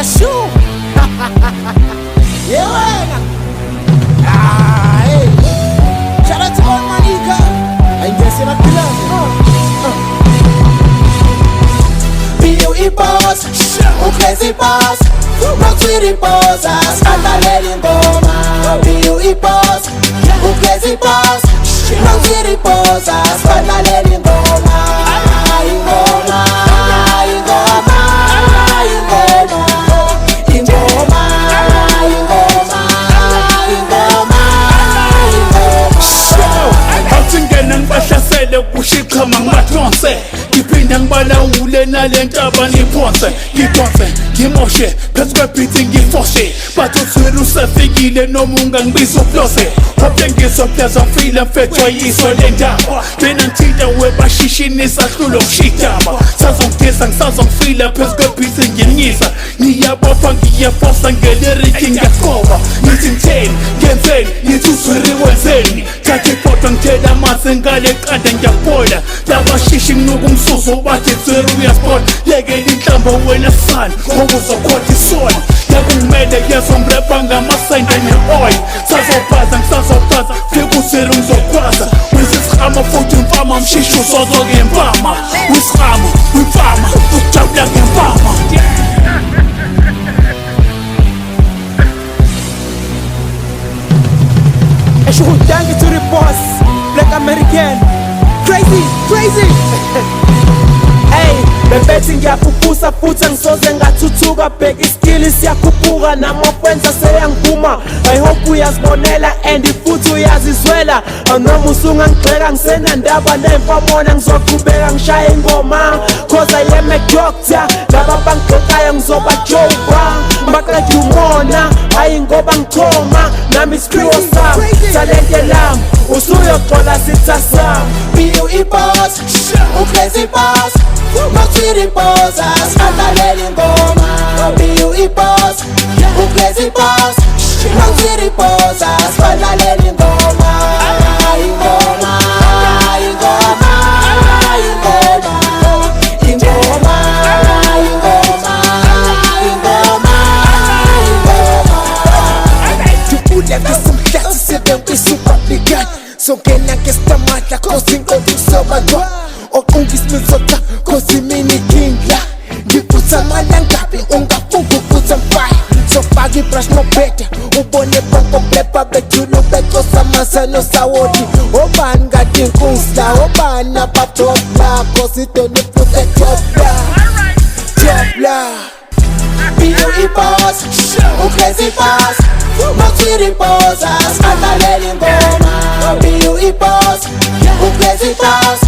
Ashu. Yeah, wena. Hey. Shout out to all my nigga. I guess you're not B.U.E. boss, uCrazy boss, Dzwiri boss, Sbadlalela ingoma. B.U.E. boss, uCrazy boss, Dzwiri boss, Sbadlalela ingoma. Ingoma, ingoma, ingoma, ingoma, ingoma, ingoma. Awuthingena ngibahlasele kushiqhama ngibahlonse. Ngiphinda ngibalawule nalentaba ngiphonse. Ngidonse, ngimoshe, phezu kwebhithi ngifoshe. Bathi uDzwiri usefikile noma ungangibiza uplose. Hope ngizopheza ngifile mfethu yiso lendaba. Mina ngithinta webashishinisa hlulo kushidaba. Sazongitisa ngisazongifila phezu kwebhithi nginyisa. Ngiyabopha ngiyafosa ngeliriki ngiyaqoba. Ngithi ngitheni, ngenzeni, ngithi uDzwiri wenzeni. Thatha ipoto ngithela amanzi ngale qanda ngiyabola. Labashishi nginuka umsuzo bathi Dzwiri uyasibona. Lekela inhlamba wena sana okuzokhotha isona. Yakungimele yezomrepa ngamasende ne-oil. Sazobhaza ngisazobhaza fika uDzwiri ngizokhwaza. Wisisikhama futhi imfama mshisho usozo ngempama. Wisikhama, wimfama, ukujabula ngempama. Ashu, thank you to the boss, Black American. Crazy, crazy. Hey, bebethi ngiyaphuphusa futhi angisoze ngathuthuka. Bheka iskili siyakhuphuka namafenza seyangivuma. I hope uyazibonela and futhi uyazizwela. Anoma usungangigxeka ngisenandaba nemfamona. Ngizogqubeka ngishaya ingoma cause I am a doctor. Laba bangigxekayo ngizobajova. Mbaqeda umona hayi ngoba ngichoma. Nami isikhiwo sami talente lami usuyoxola sitha sami. B.U.E. boss, uCrazy boss, Dzwiri boss, Sbadlalela ingoma. B.U.E. boss, uCrazy boss, Dzwiri boss, Sbadlalela ingoma. Ingoma, ingoma, ingoma, ingoma, ingoma, ingoma. Tubule kusimhlathi sebewisa uPublican. Songena ngestamata cause inkonzo kusobadwa. Okungismizota cause imini kingla. Ngiputsa malangabi ungafunga ukutsa mfaya. Sofaka ibrush nobheda ubone bongo blepa bethulu becosa masano sawoti. Obani ngati nkusla, obani abatopla cause idoni futhi etopla. Topla B.U.E. boss, uCrazy boss, Dzwiri boss, Sbadlalela ingoma. B.U.E. boss, uCrazy boss,